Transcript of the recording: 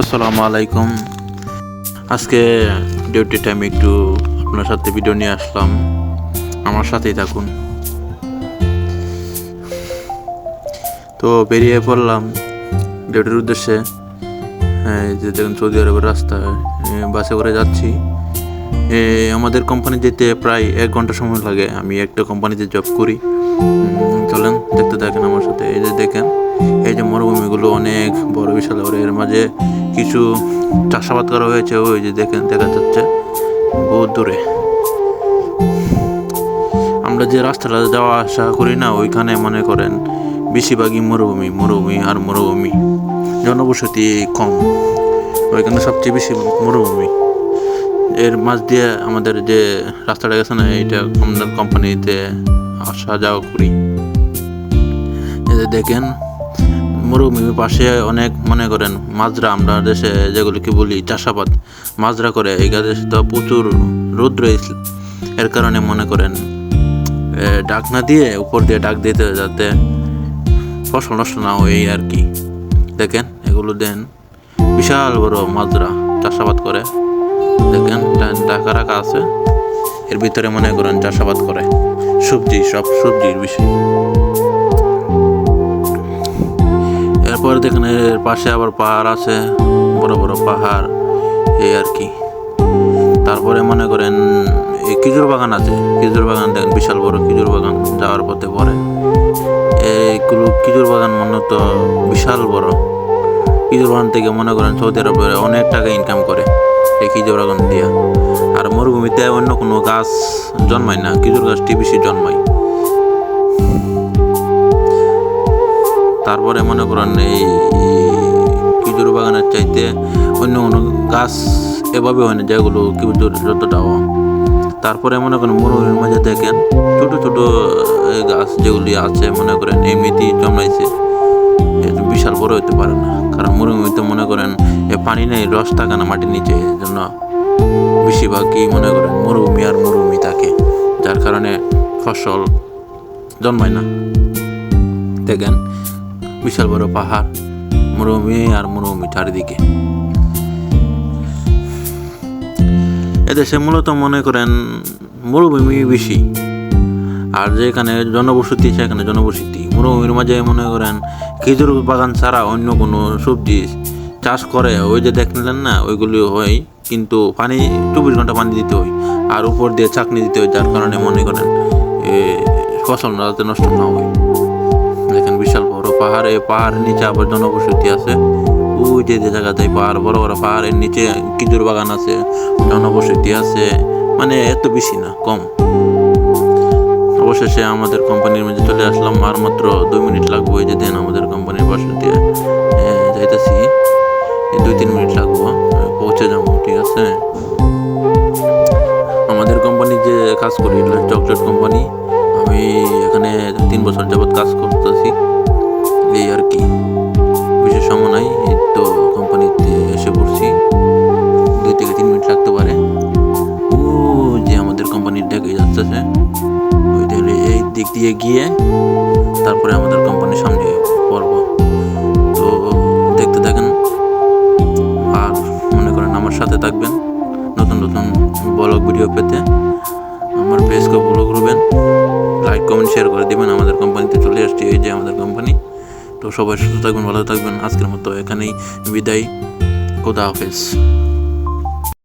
আসসালামু আলাইকুম। আজকে ডিউটি টাইম একটু আপনার সাথে ভিডিও নিয়ে আসলাম, আমার সাথেই থাকুন। তো বেরিয়ে পড়লাম ডিউটির উদ্দেশ্যে। হ্যাঁ, যে দেখুন সৌদি আরবের রাস্তায় বাসে করে যাচ্ছি। আমাদের কোম্পানি যেতে প্রায় 1 ঘন্টা সময় লাগে। আমি একটা কোম্পানিতে জব করি। চলেন দেখতে থাকেন আমার সাথে। এই যে দেখেন, এই যে মরুভূমিগুলো অনেক বড় বিশাল বড়, এর মাঝে কিছু চাষাবাদ করা হয়েছে। ওই যে দেখেন, দেখা যাচ্ছে বহুত দূরে। আমরা যে রাস্তাটা যাওয়া আসা করি না, ওইখানে মনে করেন বেশিরভাগই মরুভূমি মরুভূমি আর মরুভূমি, জনবসতি কম। ওইখানে সবচেয়ে বেশি মরুভূমি। এর মাঝ দিয়ে আমাদের যে রাস্তাটা গেছে না, এইটা আমাদের কোম্পানিতে আসা যাওয়া করি। এই যে দেখেন, মরুভূমির পাশে অনেক মনে করেন মাজরা, আমরা দেশে যেগুলিকে বলি চাষাবাদ, মাজরা করে। এই দেশে তো প্রচুর রৌদ্র, এর কারণে মনে করেন ডাক না দিয়ে উপর দিয়ে ডাক দিতে, যাতে ফসল নষ্ট না হয় আর কি। দেখেন এগুলো দেন, বিশাল বড় মাজরা, চাষাবাদ করে। দেখেন ঢাকা রাখা আছে, এর ভিতরে মনে করেন চাষাবাদ করে সবজি, সব সবজির বিষয়। এরপর দেখেন এর পাশে আবার পাহাড় আছে, বড় বড় পাহাড়, এই আর কি। তারপরে মনে করেন এই খেজুর বাগান আছে, খেজুর বাগান দেখেন, বিশাল বড় খেজুর বাগান যাওয়ার পথে পড়ে। এইগুলো খেজুর বাগান মূলত বিশাল বড়। খেজুর বাগান থেকে মনে করেন সৌদি আরবে অনেক টাকা ইনকাম করে এই খেজুর বাগান দিয়ে। আর মরুভূমিতে অন্য কোনো গাছ জন্মায় না, খেজুর গাছটি বেশি জন্মায়। তারপরে মনে করেন এই খেজুর বাগানের চাইতে অন্য কোনো গাছ এভাবে হয় না যেগুলো খেজুর যতটাও। তারপরে মনে করেন মরুভূমির মাঝে দেখেন ছোট ছোট গাছ যেগুলি আছে, মনে করেন এমনিতেই জন্মাইছে, বিশাল বড় হতে পারে না। কারণ মরুভূমিতে মনে করেন পানি নেই, রস থাকে না মাটির নিচে, এই জন্য বেশিরভাগই মনে করেন মরুভূমি আর মরুভূমি থাকে, যার কারণে ফসল জন্মায় না। দেখেন বিশাল বড় পাহাড়, মরুভূমি আর মরুভূমি চারিদিকে। এদেশে মূলত মনে করেন মরুভূমি বেশি, আর যেখানে জনবসতি সেখানে জনবসতি। মরুভূমির মাঝে মনে করেন খেজুর বাগান ছাড়া অন্য কোনো সবজি চাষ করে, ওই যে দেখলেন না, ওইগুলি হয়, কিন্তু পানি 24 ঘন্টা পানি দিতে হয়, আর উপর দিয়ে চাকনি দিতে হয়, যার কারণে মনে করেন ফসল যাতে নষ্ট না হয়। দেখেন বিশাল বড় পাহাড়, এই পাহাড়ের নিচে আবার জনবসতি আছে। ওই যে জায়গাতে পাহাড়, বড় বড় পাহাড়ের নিচে খেজুর বাগান আছে, জনবসতি আছে, মানে এত বেশি না, কম। অবশেষে আমাদের কোম্পানির মধ্যে চলে আসলাম। আর মাত্র 2 মিনিট লাগবো। এই যে দেন আমাদের কোম্পানির বাসা দিয়ে যাইতেছি, 2-3 মিনিট লাগবো, পৌঁছে যাবো। ঠিক আছে, আমাদের কোম্পানি যে কাজ করি, চকলেট কোম্পানি। আমি এখানে 3 বছর যাবৎ কাজ করতেছি, এই আর কি। বিশেষ সময় নাই, এই তো কোম্পানিতে এসে পড়ছি। 2 থেকে 3 মিনিট লাগতে পারে। ও যে আমাদের কোম্পানির ডেকে যাচ্ছে, এই দিক দিয়ে গিয়ে তারপরে আমাদের কোম্পানির সামনে পড়ব। তো দেখতে থাকেন, আর মনে করেন আমার সাথে থাকবেন। নতুন নতুন ব্লগ ভিডিও পেতে আমার পেজকে ফলো করবেন, লাইক কমেন্ট শেয়ার করে দিবেন। আমাদের কোম্পানিতে চলে আসছি, এই যে আমাদের কোম্পানি। তো সবাই সুস্থ থাকবেন, ভালো থাকবেন। আজকের মতো এখানেই বিদায়। খোদা হাফেজ।